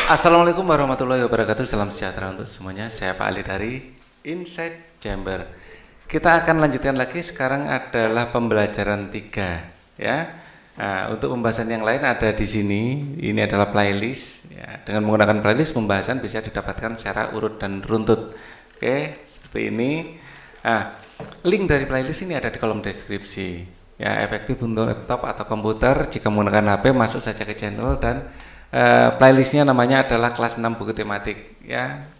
Assalamualaikum warahmatullahi wabarakatuh. Salam sejahtera untuk semuanya. Saya Pak Ali dari Inside Chamber. Kita akan lanjutkan lagi. Sekarang adalah pembelajaran 3 ya. Nah, untuk pembahasan yang lain ada di sini. Ini adalah playlist ya. Dengan menggunakan playlist pembahasan bisa didapatkan secara urut dan runtut. Oke, seperti ini. Nah, link dari playlist ini ada di kolom deskripsi. Ya, efektif untuk laptop atau komputer. Jika menggunakan HP masuk saja ke channel dan playlistnya namanya adalah kelas 6 buku tematik ya.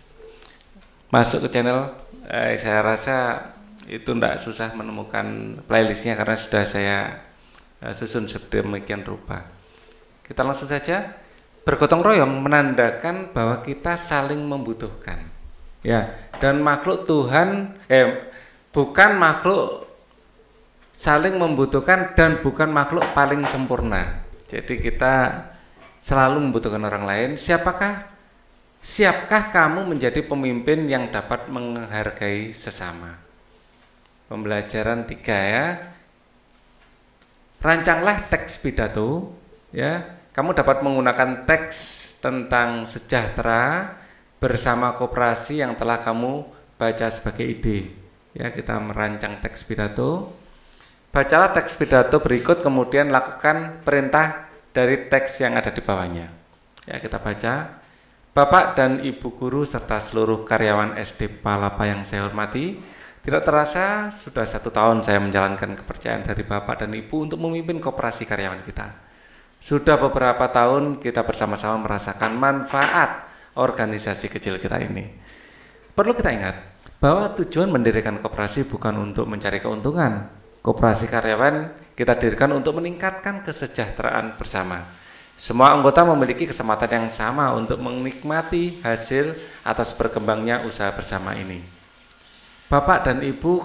Masuk ke channel, saya rasa itu tidak susah menemukan playlistnya karena sudah saya susun sedemikian rupa. Kita langsung saja. Bergotong royong menandakan bahwa kita saling membutuhkan ya, dan makhluk Tuhan bukan makhluk saling membutuhkan dan bukan makhluk paling sempurna. Jadi kita selalu membutuhkan orang lain. Siapkah kamu menjadi pemimpin yang dapat menghargai sesama? Pembelajaran 3 ya. Rancanglah teks pidato ya. Kamu dapat menggunakan teks tentang sejahtera bersama koperasi yang telah kamu baca sebagai ide. Ya, kita merancang teks pidato. Bacalah teks pidato berikut kemudian lakukan perintah dari teks yang ada di bawahnya. Ya, kita baca. Bapak dan Ibu guru serta seluruh karyawan SD Palapa yang saya hormati, tidak terasa sudah 1 tahun saya menjalankan kepercayaan dari Bapak dan Ibu untuk memimpin koperasi karyawan kita. Sudah beberapa tahun kita bersama-sama merasakan manfaat organisasi kecil kita ini. Perlu kita ingat bahwa tujuan mendirikan koperasi bukan untuk mencari keuntungan. Koperasi karyawan kita dirikan untuk meningkatkan kesejahteraan bersama. Semua anggota memiliki kesempatan yang sama untuk menikmati hasil atas berkembangnya usaha bersama ini. Bapak dan Ibu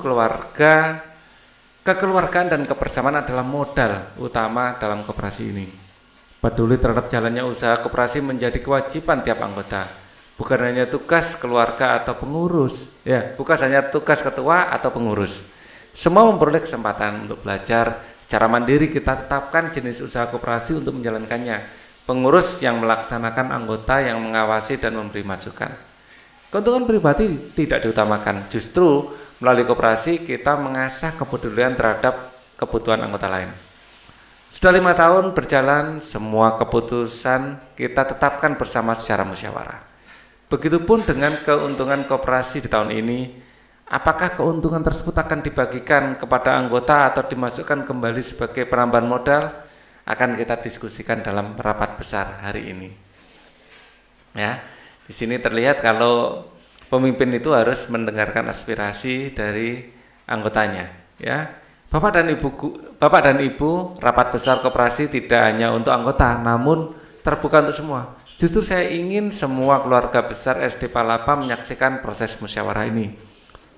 kekeluargaan dan kebersamaan adalah modal utama dalam koperasi ini. Peduli terhadap jalannya usaha koperasi menjadi kewajiban tiap anggota. Bukan hanya tugas keluarga atau pengurus, bukan hanya tugas ketua atau pengurus. Semua memperoleh kesempatan untuk belajar secara mandiri. Kita tetapkan jenis usaha koperasi untuk menjalankannya. Pengurus yang melaksanakan, anggota yang mengawasi dan memberi masukan. Keuntungan pribadi tidak diutamakan. Justru melalui koperasi kita mengasah kepedulian terhadap kebutuhan anggota lain. Sudah 5 tahun berjalan, semua keputusan kita tetapkan bersama secara musyawarah. Begitupun dengan keuntungan koperasi di tahun ini. Apakah keuntungan tersebut akan dibagikan kepada anggota atau dimasukkan kembali sebagai penambahan modal? Akan kita diskusikan dalam rapat besar hari ini. Ya, di sini terlihat kalau pemimpin itu harus mendengarkan aspirasi dari anggotanya. Ya, Bapak dan Ibu, rapat besar koperasi tidak hanya untuk anggota, namun terbuka untuk semua. Justru saya ingin semua keluarga besar SD Palapa menyaksikan proses musyawarah ini.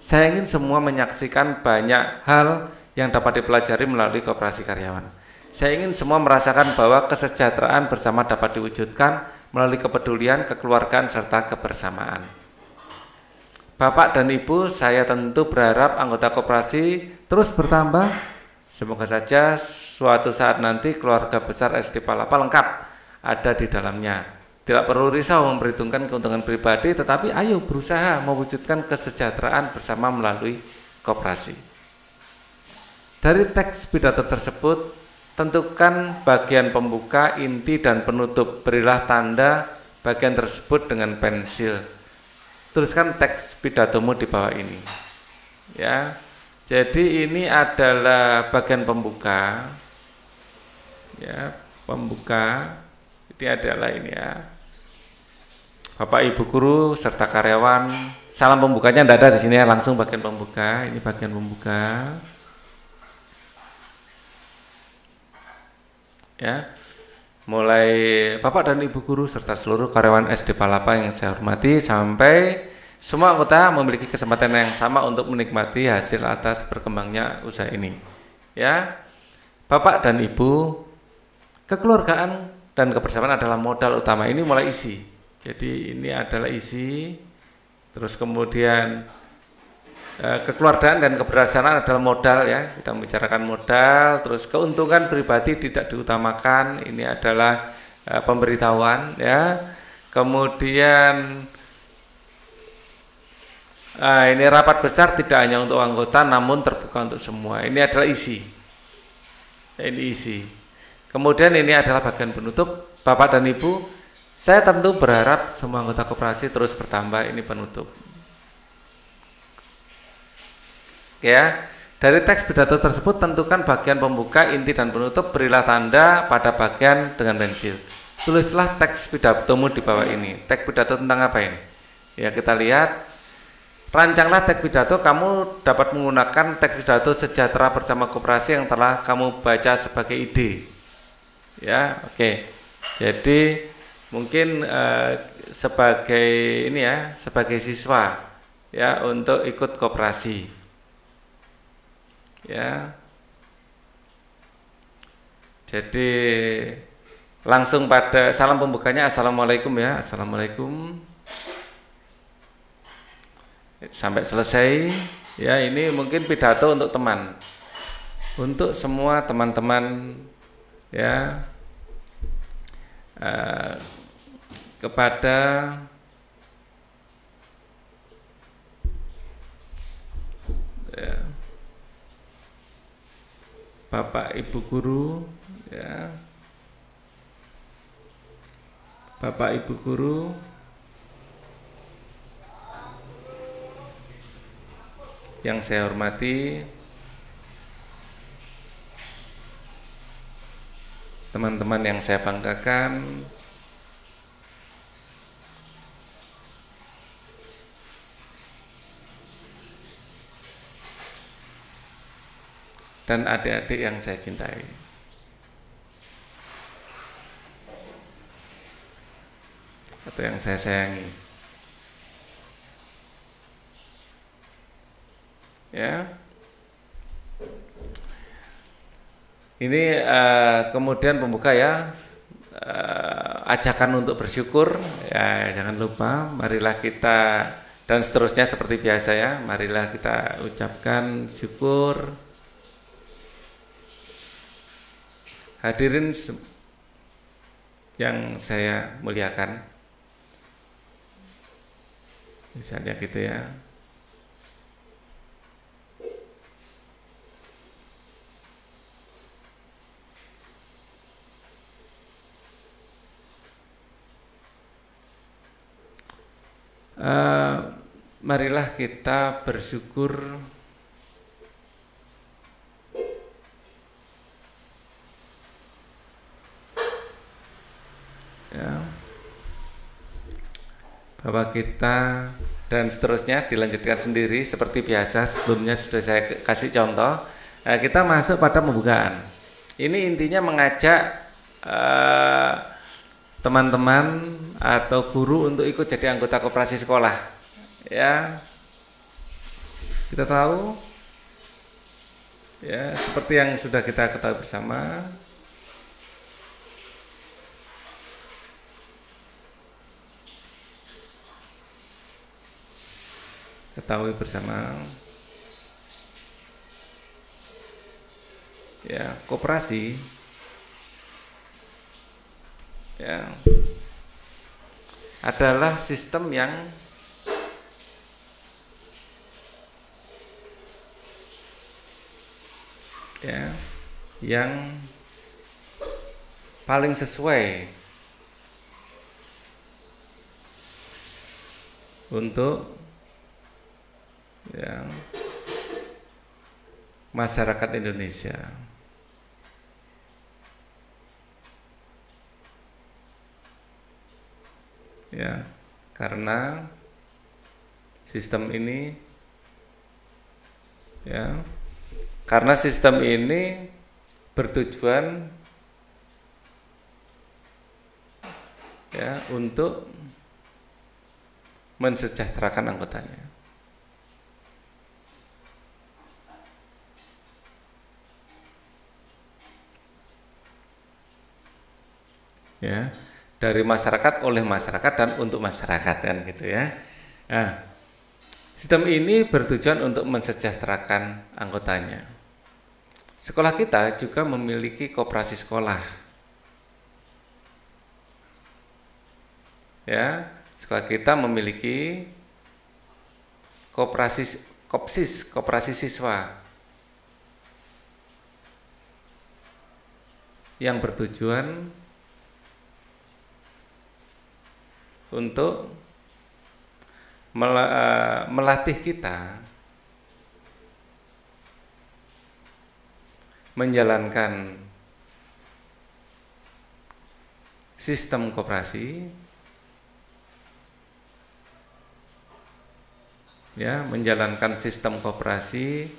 Saya ingin semua menyaksikan banyak hal yang dapat dipelajari melalui koperasi karyawan. Saya ingin semua merasakan bahwa kesejahteraan bersama dapat diwujudkan melalui kepedulian, kekeluargaan, serta kebersamaan. Bapak dan Ibu, saya tentu berharap anggota koperasi terus bertambah. Semoga saja suatu saat nanti keluarga besar SD Palapa lengkap ada di dalamnya. Tidak perlu risau memperhitungkan keuntungan pribadi, tetapi ayo berusaha mewujudkan kesejahteraan bersama melalui koperasi. Dari teks pidato tersebut, tentukan bagian pembuka, inti, dan penutup. Berilah tanda bagian tersebut dengan pensil. Tuliskan teks pidatomu di bawah ini. Ya, jadi ini adalah bagian pembuka. Ya, pembuka. Ini adalah ini ya. Bapak Ibu guru serta karyawan, salam pembukanya tidak ada di sini ya, langsung bagian pembuka. Ini bagian pembuka. Ya. Mulai Bapak dan Ibu guru serta seluruh karyawan SD Palapa yang saya hormati sampai semua anggota memiliki kesempatan yang sama untuk menikmati hasil atas berkembangnya usaha ini. Ya. Bapak dan Ibu, kekeluargaan dan kebersamaan adalah modal utama. Ini mulai isi. Jadi ini adalah isi. Terus kemudian kekeluargaan dan kebersamaan adalah modal ya. Kita membicarakan modal. Terus keuntungan pribadi tidak diutamakan. Ini adalah pemberitahuan ya. Kemudian ini rapat besar tidak hanya untuk anggota namun terbuka untuk semua. Ini adalah isi. Ini isi. Kemudian ini adalah bagian penutup. Bapak dan Ibu, saya tentu berharap semua anggota koperasi terus bertambah. Ini penutup. Ya, dari teks pidato tersebut tentukan bagian pembuka, inti dan penutup, berilah tanda pada bagian dengan pensil. Tulislah teks pidatomu di bawah ini. Teks pidato tentang apa ini? Ya, kita lihat. Rancanglah teks pidato. Kamu dapat menggunakan teks pidato sejahtera bersama koperasi yang telah kamu baca sebagai ide. Ya, oke. Jadi mungkin sebagai ini ya, sebagai siswa ya untuk ikut koperasi. Ya. Jadi langsung pada salam pembukanya, assalamualaikum ya, assalamualaikum. Sampai selesai ya. Ini mungkin pidato untuk teman, untuk semua teman-teman ya, kepada ya, Bapak Ibu guru ya, Bapak Ibu guru, yang saya hormati, teman-teman yang saya banggakan, dan adik-adik yang saya cintai. Atau yang saya sayangi. Ya. Ini kemudian pembuka ya, ajakan untuk bersyukur ya, jangan lupa, marilah kita, dan seterusnya seperti biasa ya, marilah kita ucapkan syukur. Hadirin yang saya muliakan, misalnya gitu ya. Marilah kita bersyukur ya, bahwa kita, dan seterusnya dilanjutkan sendiri seperti biasa. Sebelumnya sudah saya kasih contoh. Kita masuk pada pembukaan. Ini intinya mengajak teman-teman atau guru untuk ikut jadi anggota koperasi sekolah. Ya, kita tahu ya, seperti yang sudah kita ketahui bersama, ya, koperasi ya adalah sistem yang paling sesuai untuk ya, masyarakat Indonesia. Ya, karena sistem ini ya, karena sistem ini bertujuan ya untuk mensejahterakan anggotanya. Ya, dari masyarakat, oleh masyarakat, dan untuk masyarakat kan gitu ya. Nah, sistem ini bertujuan untuk mensejahterakan anggotanya. Sekolah kita juga memiliki koperasi sekolah. Ya, sekolah kita memiliki koperasi siswa yang bertujuan untuk melatih kita menjalankan sistem koperasi, ya, menjalankan sistem koperasi,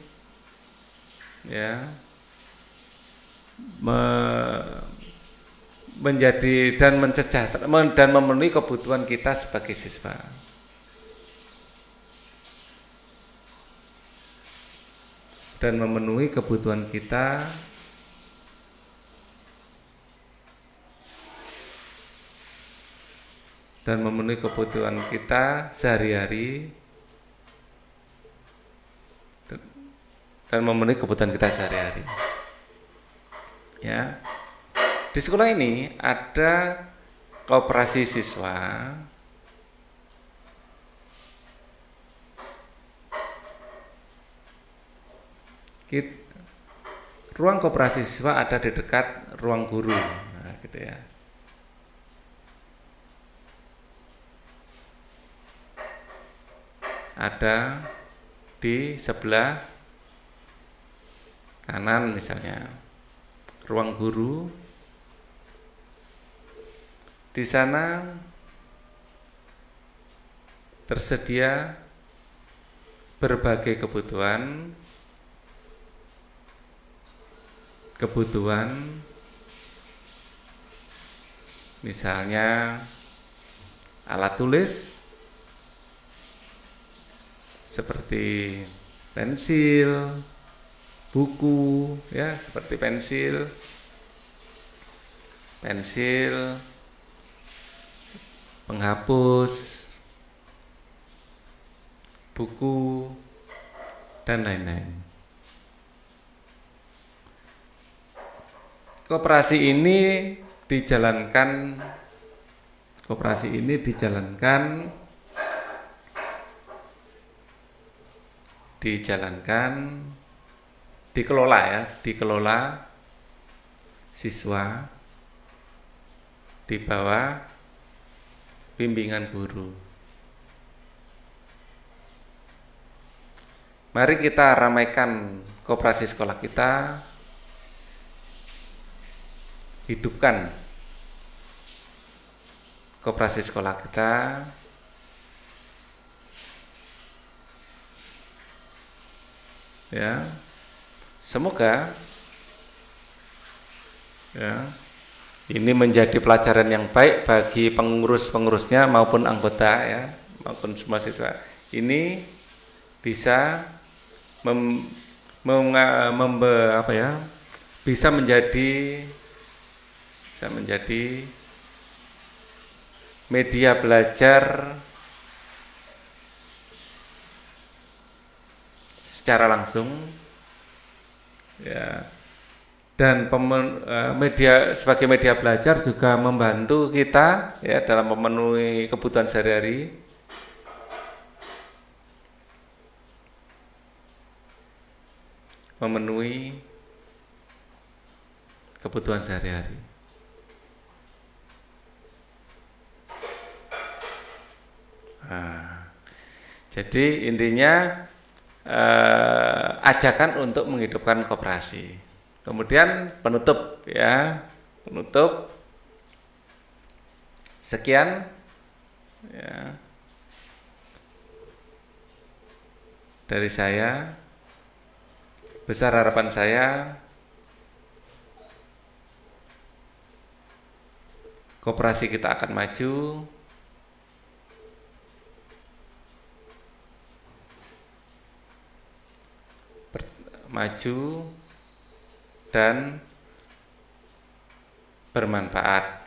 ya, menjadi dan dan memenuhi kebutuhan kita sebagai siswa. Dan memenuhi kebutuhan kita sehari-hari ya. Di sekolah ini ada koperasi siswa ruang koperasi siswa ada di dekat ruang guru, nah, gitu ya. Ada di sebelah kanan misalnya ruang guru. Di sana tersedia berbagai kebutuhan misalnya alat tulis seperti pensil, buku, ya, seperti pensil, penghapus, buku, dan lain-lain. Koperasi ini dijalankan dikelola siswa di bawah bimbingan guru. Mari kita ramaikan koperasi sekolah kita, hidupkan koperasi sekolah kita, ya. Semoga ya ini menjadi pelajaran yang baik bagi pengurus-pengurusnya maupun anggota, ya, maupun semua siswa. Ini bisa bisa menjadi media belajar secara langsung, ya, dan sebagai media belajar juga membantu kita, ya, dalam memenuhi kebutuhan sehari-hari. Nah, jadi intinya ajakan untuk menghidupkan koperasi. Kemudian penutup, sekian, ya, dari saya. Besar harapan saya koperasi kita akan maju dan bermanfaat.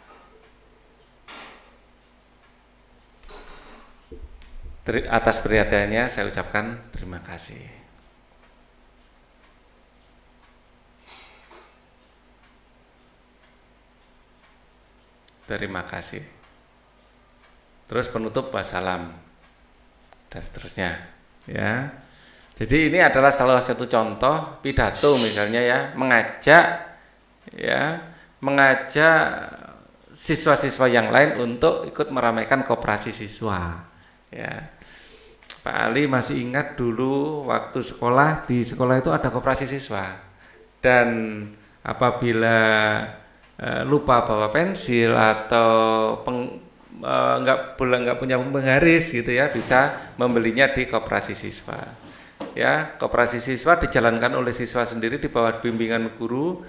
Atas perhatiannya saya ucapkan terima kasih. Terima kasih. terus penutup wassalam dan seterusnya ya. Jadi ini adalah salah satu contoh pidato misalnya ya, mengajak siswa-siswa yang lain untuk ikut meramaikan koperasi siswa ya. Pak Ali masih ingat dulu waktu sekolah, di sekolah itu ada koperasi siswa, dan apabila lupa bawa pensil atau nggak punya penggaris gitu ya, bisa membelinya di koperasi siswa ya. Koperasi siswa dijalankan oleh siswa sendiri di bawah bimbingan guru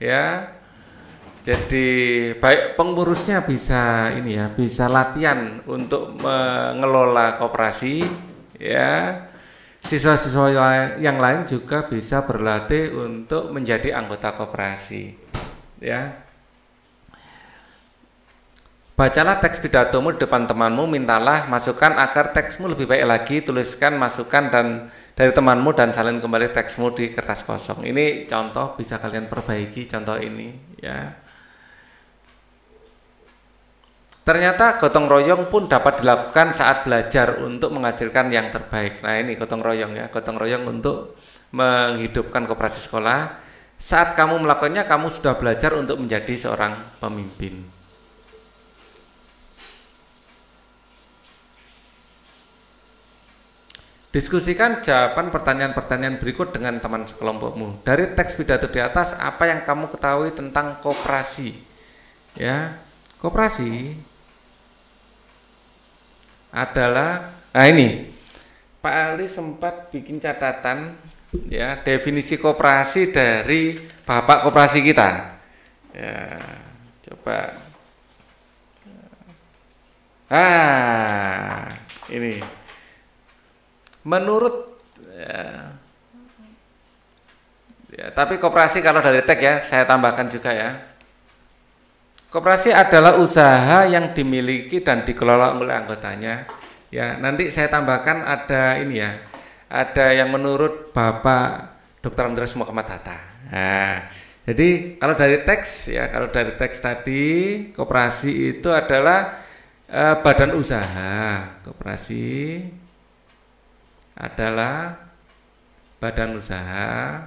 ya. Jadi baik pengurusnya bisa bisa latihan untuk mengelola koperasi ya. Siswa-siswa yang lain juga bisa berlatih untuk menjadi anggota koperasi ya. Bacalah teks pidatomu di depan temanmu, mintalah masukan agar teksmu lebih baik lagi, tuliskan masukan dari temanmu dan salin kembali teksmu di kertas kosong. Ini contoh, bisa kalian perbaiki contoh ini ya. Ternyata gotong royong pun dapat dilakukan saat belajar untuk menghasilkan yang terbaik. Nah ini gotong royong ya, gotong royong untuk menghidupkan koperasi sekolah. Saat kamu melakukannya, kamu sudah belajar untuk menjadi seorang pemimpin. Diskusikan jawaban pertanyaan-pertanyaan berikut dengan teman sekelompokmu. Dari teks pidato di atas, apa yang kamu ketahui tentang koperasi? Ya, koperasi adalah, nah ini Pak Ali sempat bikin catatan ya, definisi koperasi dari bapak koperasi kita ya, coba ini menurut ya, tapi koperasi kalau dari teks ya saya tambahkan juga ya. Koperasi adalah usaha yang dimiliki dan dikelola oleh anggotanya. Ya, nanti saya tambahkan ada ini ya. Ada yang menurut Bapak Dr. Andreas Muhammad Hatta. Nah, jadi kalau dari teks tadi, koperasi itu adalah badan usaha. Koperasi adalah badan usaha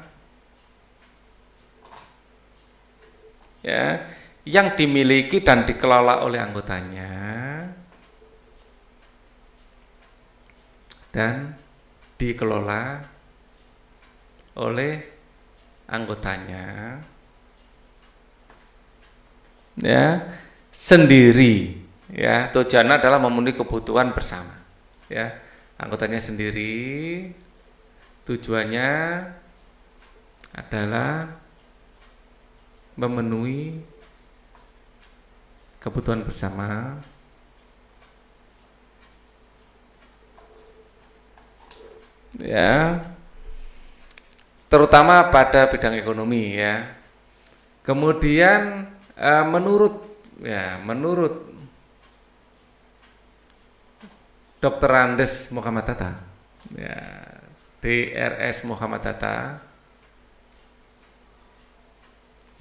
ya, yang dimiliki dan dikelola oleh anggotanya dan dikelola oleh anggotanya ya sendiri ya. Tujuannya adalah memenuhi kebutuhan bersama ya. Anggotanya sendiri, tujuannya adalah memenuhi kebutuhan bersama ya, terutama pada bidang ekonomi ya. Kemudian menurut Dr. Andes Muhammad Hatta ya, DRS Muhammad Hatta,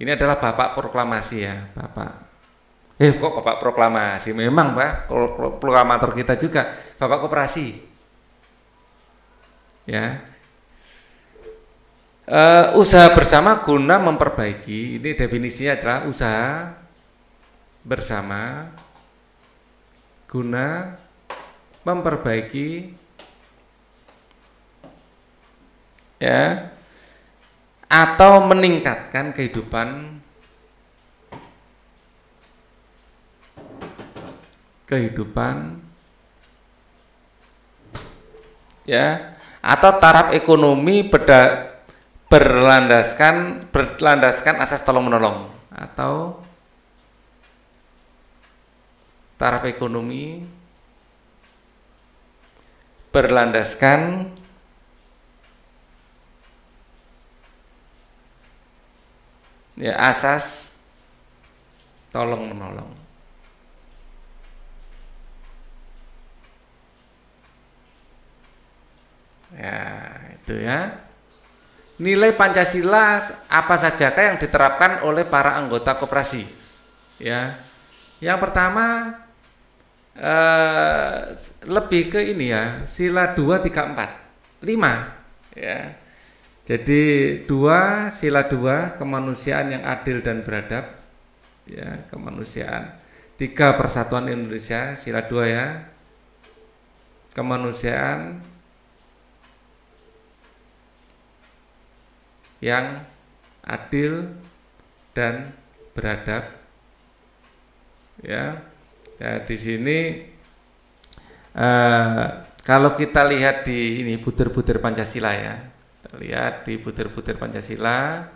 ini adalah bapak proklamasi ya, bapak proklamasi, memang Pak, proklamator kita juga, bapak koperasi ya. Usaha bersama guna memperbaiki, ini definisinya adalah usaha bersama guna memperbaiki ya, atau meningkatkan kehidupan ya, atau taraf ekonomi berlandaskan asas tolong menolong, atau taraf ekonomi berlandaskan ya asas tolong menolong. Ya, itu ya. Nilai Pancasila apa sajakah yang diterapkan oleh para anggota koperasi? Ya. Yang pertama, lebih ke ini ya, sila 2, 3, 4, 5 ya. Jadi sila 2 kemanusiaan yang adil dan beradab ya, kemanusiaan. 3 persatuan Indonesia, sila 2 ya. Kemanusiaan yang adil dan beradab ya. Nah, di sini kalau kita lihat di ini butir-butir Pancasila ya, kita lihat di butir-butir Pancasila.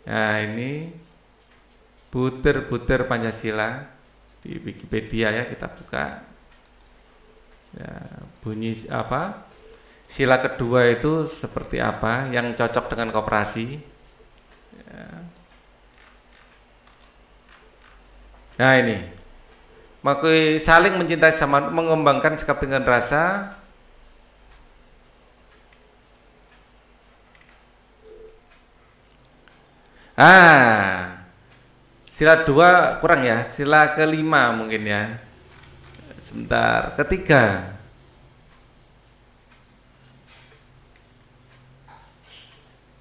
Nah ini butir-butir Pancasila di Wikipedia ya, kita buka. Ya, bunyi apa? Sila kedua itu seperti apa yang cocok dengan koperasi? Ya. Nah ini, maka saling mencintai sama, mengembangkan sikap dengan rasa. Sila 2 kurang ya, sila kelima mungkin ya. Sebentar, ketiga.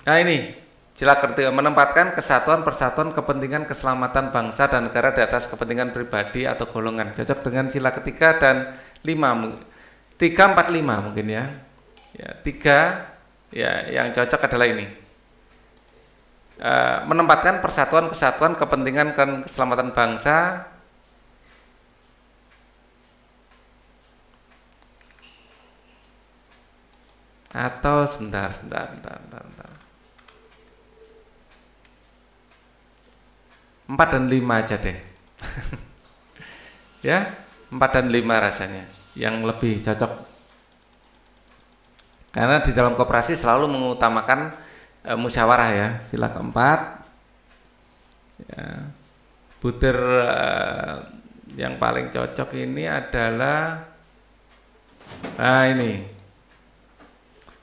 Nah ini, sila ketiga, menempatkan kesatuan, persatuan, kepentingan, keselamatan bangsa dan negara di atas kepentingan pribadi atau golongan. Cocok dengan sila ketiga dan 5, 3, 4, 5 mungkin ya. Ya 3 ya, yang cocok adalah ini. Menempatkan persatuan, kesatuan, kepentingan dan keselamatan bangsa atau sebentar. 4 dan 5 aja deh. Ya, 4 dan 5 rasanya yang lebih cocok. Karena di dalam koperasi selalu mengutamakan musyawarah ya, sila keempat. Ya. Butir yang paling cocok ini adalah ini.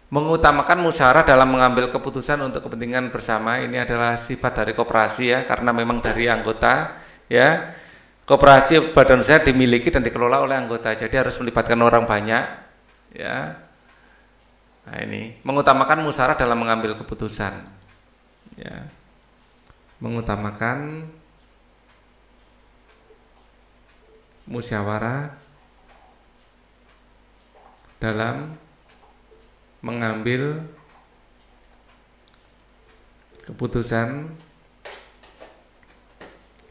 Mengutamakan musyawarah dalam mengambil keputusan untuk kepentingan bersama. Ini adalah sifat dari koperasi ya, karena memang dari anggota ya. Koperasi badan usaha dimiliki dan dikelola oleh anggota, jadi harus melibatkan orang banyak ya. Nah ini, mengutamakan musyawarah dalam mengambil keputusan ya. Mengutamakan musyawarah dalam mengambil keputusan.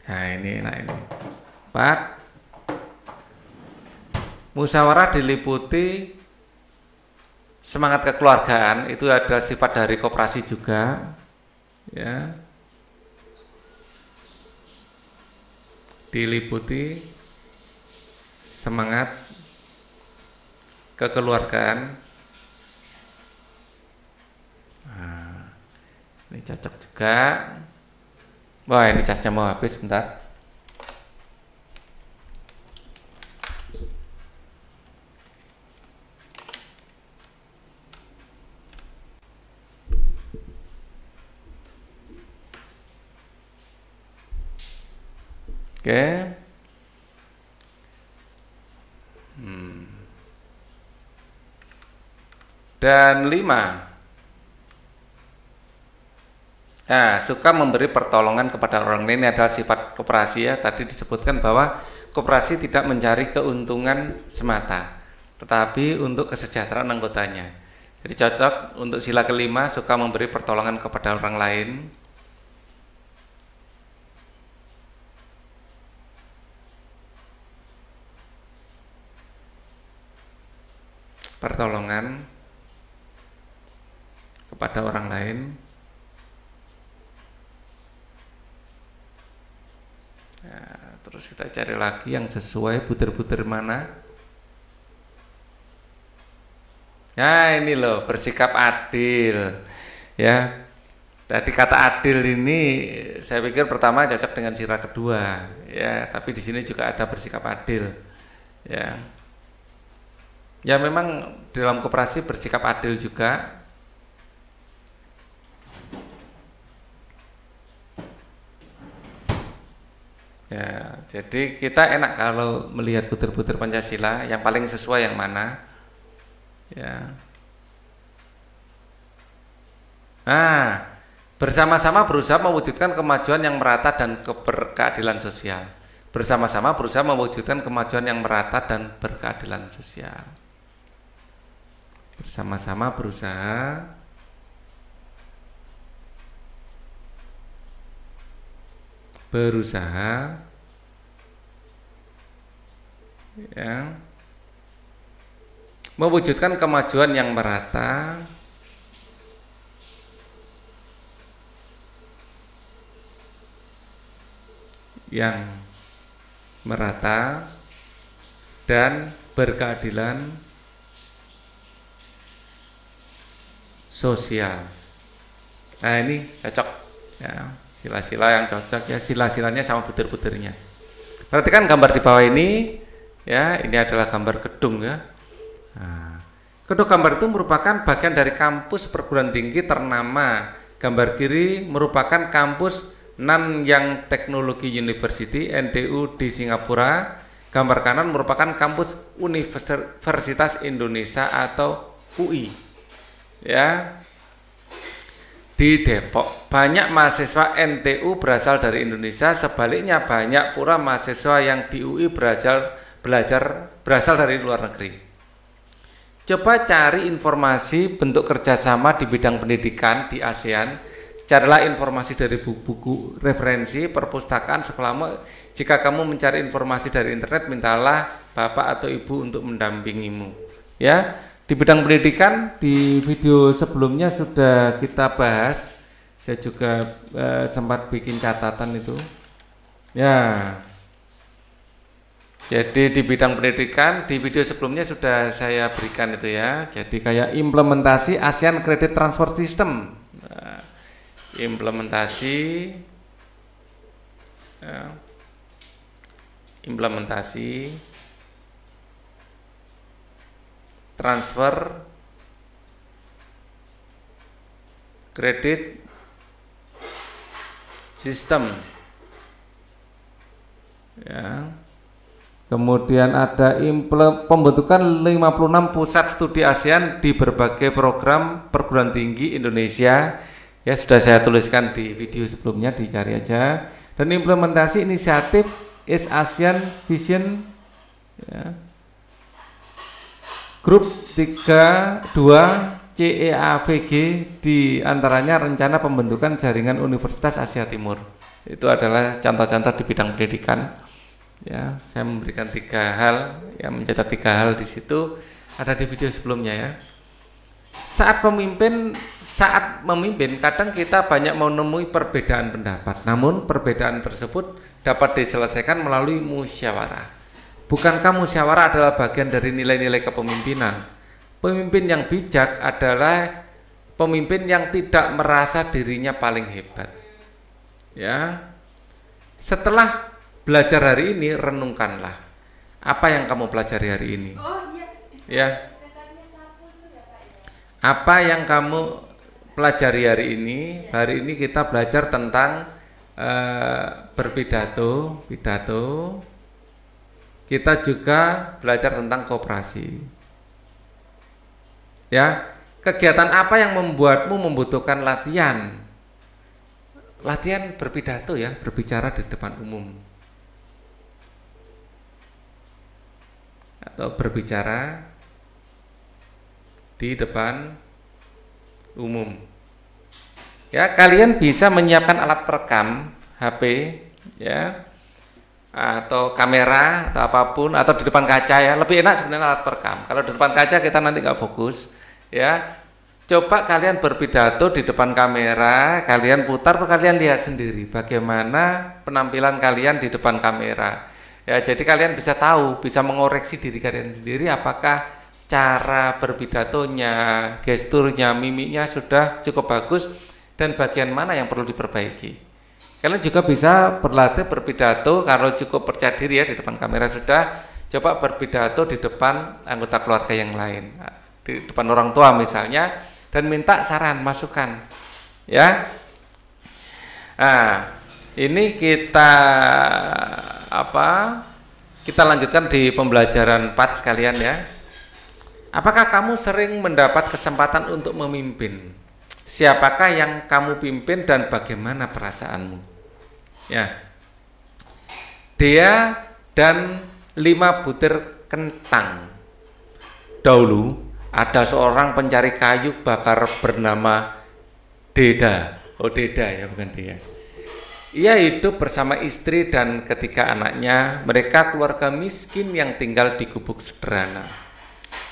Nah ini 4. Musyawarah diliputi semangat kekeluargaan, itu adalah sifat dari koperasi juga ya. Diliputi semangat kekeluargaan. Nah, ini cocok juga. Wah, ini casnya mau habis, bentar. Oke. Dan 5. Nah, suka memberi pertolongan kepada orang lain. Ini adalah sifat koperasi ya. Tadi disebutkan bahwa koperasi tidak mencari keuntungan semata, tetapi untuk kesejahteraan anggotanya. Jadi cocok untuk sila kelima, suka memberi pertolongan kepada orang lain. Pertolongan kepada orang lain. Nah, terus kita cari lagi yang sesuai, butir-butir mana. Nah ini loh, bersikap adil ya. Tadi kata adil ini saya pikir pertama cocok dengan sila kedua ya, tapi di sini juga ada bersikap adil ya. Ya memang dalam koperasi bersikap adil juga. Ya, jadi kita enak kalau melihat butir-butir Pancasila, yang paling sesuai yang mana? Ya. Nah, bersama-sama berusaha mewujudkan kemajuan yang merata dan keadilan sosial. Bersama-sama berusaha mewujudkan kemajuan yang merata dan berkeadilan sosial. Bersama-sama berusaha ya, mewujudkan kemajuan yang merata dan berkeadilan sosial. Nah, ini cocok ya, sila-sila yang cocok ya, sila-silanya sama butir-butirnya. Perhatikan gambar di bawah ini ya, ini adalah gambar gedung ya. Nah, kedua gambar itu merupakan bagian dari kampus perguruan tinggi ternama. Gambar kiri merupakan kampus Nanyang Technology University (NTU) di Singapura. Gambar kanan merupakan kampus Universitas Indonesia atau UI. Ya. Di Depok, banyak mahasiswa NTU berasal dari Indonesia, sebaliknya banyak pula mahasiswa yang di UI berasal dari luar negeri. Coba cari informasi bentuk kerjasama di bidang pendidikan di ASEAN. Carilah informasi dari buku-buku referensi perpustakaan sekolahmu. Jika kamu mencari informasi dari internet, mintalah bapak atau ibu untuk mendampingimu. Ya, di bidang pendidikan di video sebelumnya sudah kita bahas. Saya juga sempat bikin catatan itu. Ya. Jadi di bidang pendidikan di video sebelumnya sudah saya berikan itu ya. Jadi kayak implementasi ASEAN Credit Transfer System. Nah, implementasi transfer kredit sistem ya. Kemudian ada pembentukan 56 pusat studi ASEAN di berbagai program perguruan tinggi Indonesia. Ya, sudah saya tuliskan di video sebelumnya, dicari aja. Dan implementasi inisiatif East Asian Vision ya. Grup 32 CEAVG, di antaranya rencana pembentukan jaringan Universitas Asia Timur. Itu adalah contoh-contoh di bidang pendidikan. Ya, saya memberikan 3 hal, yang mencatat 3 hal di situ, ada di video sebelumnya ya. Saat memimpin kadang kita banyak menemui perbedaan pendapat. Namun perbedaan tersebut dapat diselesaikan melalui musyawarah. Bukankah musyawarah adalah bagian dari nilai-nilai kepemimpinan? Pemimpin yang bijak adalah pemimpin yang tidak merasa dirinya paling hebat. Ya. Setelah belajar hari ini, renungkanlah apa yang kamu pelajari hari ini. Ya. Apa yang kamu pelajari hari ini? Hari ini kita belajar tentang berpidato. Kita juga belajar tentang kooperasi. Ya, kegiatan apa yang membuatmu membutuhkan latihan? Latihan berpidato ya, berbicara di depan umum. Atau berbicara di depan umum. Ya, kalian bisa menyiapkan alat perekam HP ya, atau kamera atau apapun, atau di depan kaca ya. Lebih enak sebenarnya alat perekam. Kalau di depan kaca kita nanti nggak fokus ya. Coba kalian berpidato di depan kamera, kalian putar tuh, kalian lihat sendiri bagaimana penampilan kalian di depan kamera. Ya, jadi kalian bisa tahu, bisa mengoreksi diri kalian sendiri apakah cara berpidatonya, gesturnya, mimiknya sudah cukup bagus dan bagian mana yang perlu diperbaiki. Kalian juga bisa berlatih berpidato kalau cukup percaya diri ya di depan kamera sudah, coba berpidato di depan anggota keluarga yang lain, di depan orang tua misalnya, dan minta saran, masukan. Ya. Nah, Ini kita Kita lanjutkan di pembelajaran 4 sekalian ya. Apakah kamu sering mendapat kesempatan untuk memimpin? Siapakah yang kamu pimpin dan bagaimana perasaanmu? Ya. Dia dan 5 butir kentang. Dahulu ada seorang pencari kayu bakar bernama Deda. Oh, Deda ya, bukan dia. Ia hidup bersama istri dan ketiga anaknya. Mereka keluarga miskin yang tinggal di gubuk sederhana.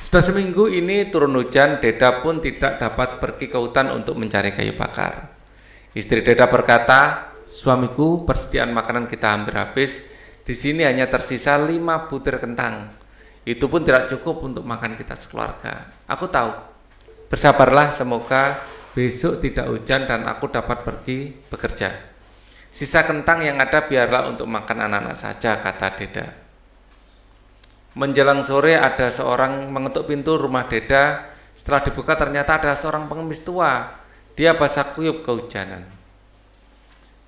Sudah seminggu ini turun hujan, Deda pun tidak dapat pergi ke hutan untuk mencari kayu bakar. Istri Deda berkata, "Suamiku, persediaan makanan kita hampir habis. Di sini hanya tersisa 5 butir kentang. Itu pun tidak cukup untuk makan kita sekeluarga. Aku tahu. Bersabarlah, semoga besok tidak hujan dan aku dapat pergi bekerja. Sisa kentang yang ada biarlah untuk makan anak-anak saja," kata Deda. Menjelang sore ada seorang mengetuk pintu rumah Deda. Setelah dibuka ternyata ada seorang pengemis tua. Dia basah kuyup kehujanan.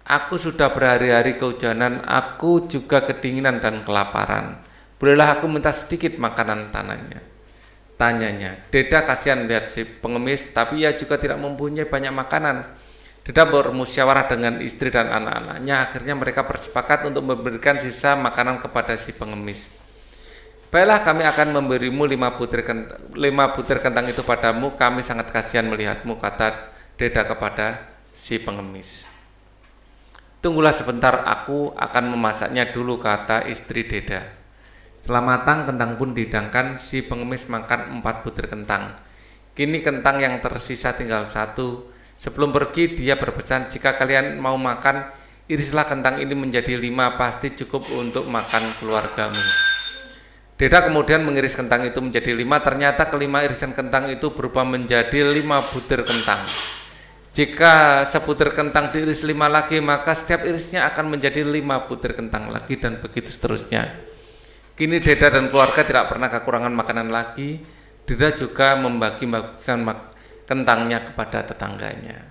"Aku sudah berhari-hari kehujanan, aku juga kedinginan dan kelaparan. Bolehlah aku minta sedikit makanan tanyanya. Deda kasihan melihat si pengemis, tapi ia juga tidak mempunyai banyak makanan. Deda bermusyawarah dengan istri dan anak-anaknya. Akhirnya mereka bersepakat untuk memberikan sisa makanan kepada si pengemis. "Baiklah, kami akan memberimu 5 butir kentang itu padamu. Kami sangat kasihan melihatmu," kata Deda kepada si pengemis. "Tunggulah sebentar, aku akan memasaknya dulu," kata istri Deda. Setelah matang, kentang pun dihidangkan. Si pengemis makan 4 butir kentang. Kini kentang yang tersisa tinggal 1. Sebelum pergi dia berpesan, "Jika kalian mau makan, irislah kentang ini menjadi 5, pasti cukup untuk makan keluargamu." Deda kemudian mengiris kentang itu menjadi 5. Ternyata kelima irisan kentang itu berubah menjadi 5 butir kentang. Jika sebutir kentang diiris 5 lagi, maka setiap irisnya akan menjadi 5 butir kentang lagi, dan begitu seterusnya. Kini Deda dan keluarga tidak pernah kekurangan makanan lagi. Deda juga membagikan kentangnya kepada tetangganya.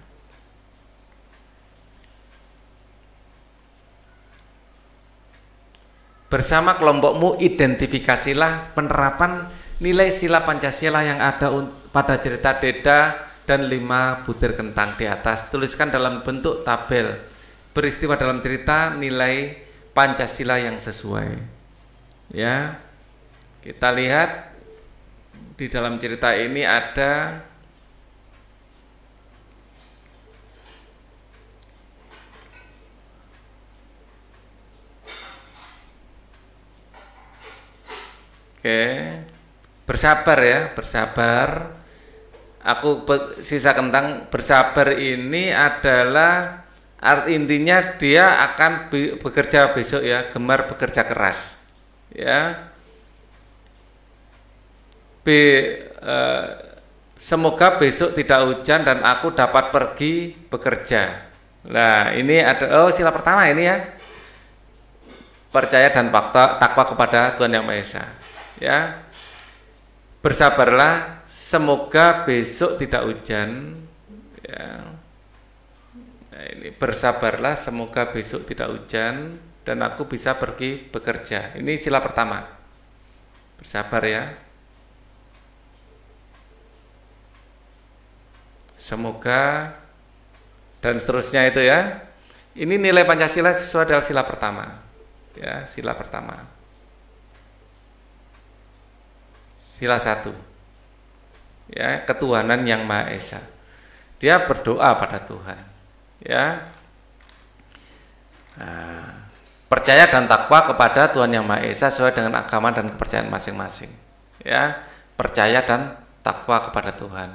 Bersama kelompokmu identifikasilah penerapan nilai sila Pancasila yang ada pada cerita Deda dan 5 butir kentang di atas. Tuliskan dalam bentuk tabel peristiwa dalam cerita, nilai Pancasila yang sesuai. Ya, kita lihat di dalam cerita ini ada bersabar ya, bersabar. Sisa kentang, bersabar ini adalah intinya dia akan bekerja besok ya, gemar bekerja keras. Ya. Semoga besok tidak hujan dan aku dapat pergi bekerja. Nah, ini ada sila pertama ini ya. Percaya dan takwa kepada Tuhan Yang Maha Esa. Ya, bersabarlah, semoga besok tidak hujan. Ya, nah, ini bersabarlah, semoga besok tidak hujan dan aku bisa pergi bekerja. Ini sila pertama, bersabar ya. Semoga dan seterusnya itu ya. Ini nilai Pancasila sesuai dengan sila pertama. Ya, sila pertama. Sila 1. Ya, ketuhanan Yang Maha Esa. Dia berdoa pada Tuhan. Ya. Nah, percaya dan takwa kepada Tuhan Yang Maha Esa sesuai dengan agama dan kepercayaan masing-masing. Ya, percaya dan takwa kepada Tuhan.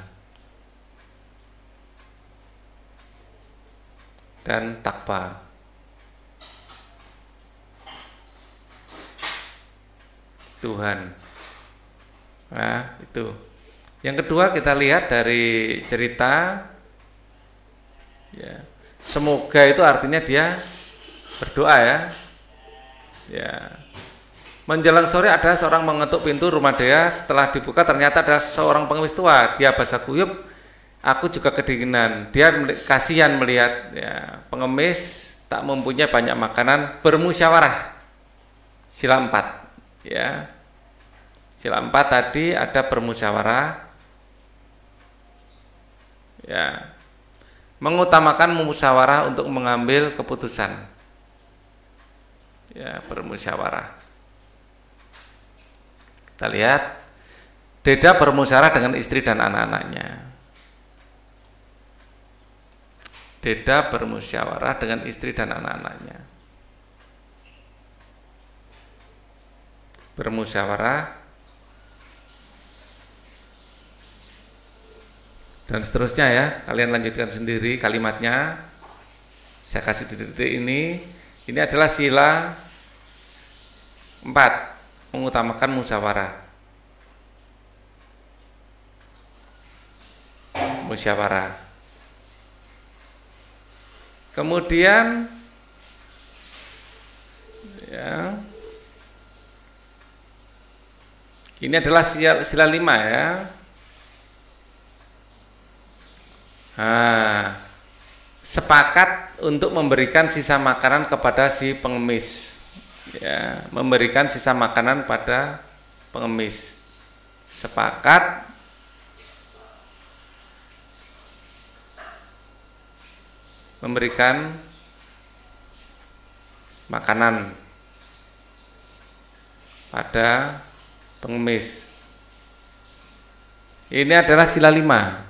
Dan takwa. Tuhan. Nah, itu. Yang kedua kita lihat dari cerita ya. Semoga itu artinya dia berdoa ya. Ya. Menjelang sore ada seorang mengetuk pintu rumah Dea. Setelah dibuka ternyata ada seorang pengemis tua. Dia basah kuyup. Aku juga kedinginan. Dia kasihan melihat ya, pengemis tak mempunyai banyak makanan, bermusyawarah. Sila 4 ya. Sila 4 tadi ada bermusyawarah ya. Mengutamakan musyawarah untuk mengambil keputusan. Ya, bermusyawarah. Kita lihat Deda bermusyawarah dengan istri dan anak-anaknya. Deda bermusyawarah dengan istri dan anak-anaknya. Bermusyawarah dan seterusnya ya. Kalian lanjutkan sendiri kalimatnya. Saya kasih titik-titik ini. Ini adalah sila 4, mengutamakan musyawarah. Musyawarah. Kemudian ya, ini adalah sila 5 ya. Sepakat untuk memberikan sisa makanan kepada si pengemis. Ya, memberikan sisa makanan pada pengemis. Sepakat memberikan makanan pada pengemis. Ini adalah sila 5.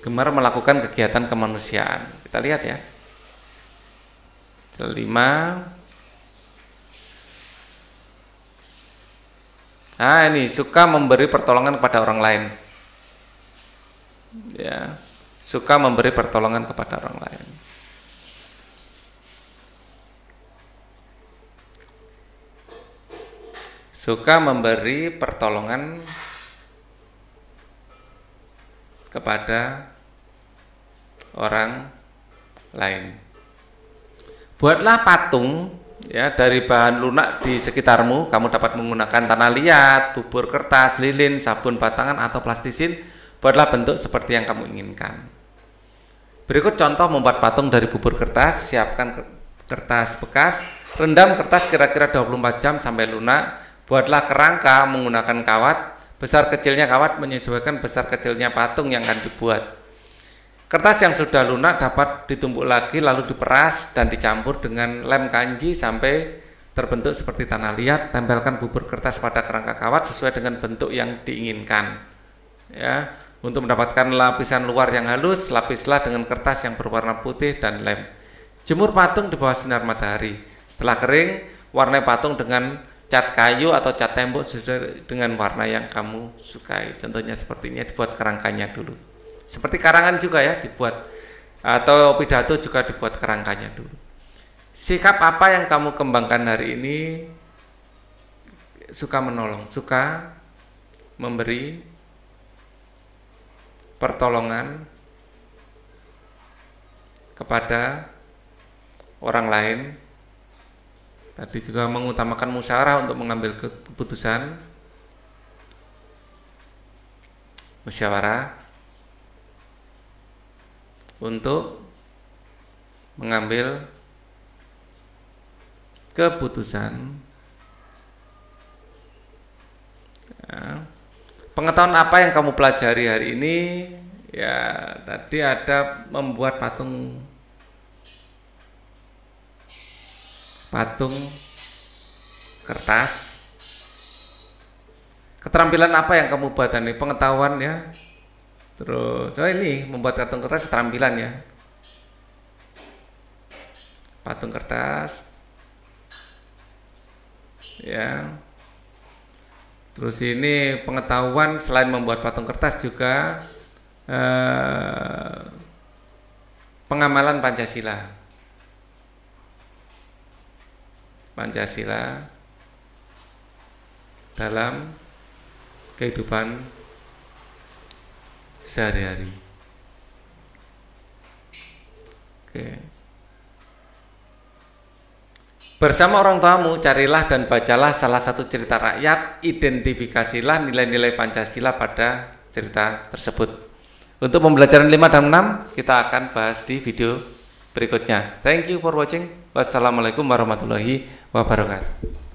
Gemar melakukan kegiatan kemanusiaan. Kita lihat ya. Sila 5. Ini suka memberi pertolongan kepada orang lain. Ya. Suka memberi pertolongan kepada orang lain. Suka memberi pertolongan kepada orang lain. Buatlah patung ya dari bahan lunak di sekitarmu. Kamu dapat menggunakan tanah liat, bubur kertas, lilin, sabun batangan atau plastisin. Buatlah bentuk seperti yang kamu inginkan. Berikut contoh membuat patung dari bubur kertas. Siapkan kertas bekas, rendam kertas kira-kira 24 jam sampai lunak. Buatlah kerangka menggunakan kawat. Besar kecilnya kawat menyesuaikan besar kecilnya patung yang akan dibuat. Kertas yang sudah lunak dapat ditumbuk lagi lalu diperas dan dicampur dengan lem kanji sampai terbentuk seperti tanah liat. Tempelkan bubur kertas pada kerangka kawat sesuai dengan bentuk yang diinginkan. Ya. Untuk mendapatkan lapisan luar yang halus, lapislah dengan kertas yang berwarna putih dan lem. Jemur patung di bawah sinar matahari. Setelah kering, warnai patung dengan cat kayu atau cat tembok sesuai dengan warna yang kamu sukai. Contohnya seperti ini, dibuat kerangkanya dulu. Seperti karangan juga ya, dibuat. Atau pidato juga dibuat kerangkanya dulu. Sikap apa yang kamu kembangkan hari ini? Suka menolong, suka memberi pertolongan kepada orang lain. Tadi juga mengutamakan musyawarah untuk mengambil keputusan. Musyawarah untuk mengambil keputusan. Ya. Pengetahuan apa yang kamu pelajari hari ini? Ya, tadi ada membuat patung kertas. Keterampilan apa yang kamu buat ini? Pengetahuan ya. Terus, ini membuat patung kertas keterampilan ya. Patung kertas. Ya. Terus ini pengetahuan selain membuat patung kertas juga pengamalan Pancasila. Pancasila dalam kehidupan sehari-hari. Oke. Bersama orang tuamu, carilah dan bacalah salah satu cerita rakyat, identifikasilah nilai-nilai Pancasila pada cerita tersebut. Untuk pembelajaran 5 dan 6, kita akan bahas di video berikutnya. Thank you for watching. Wassalamualaikum warahmatullahi wabarakatuh.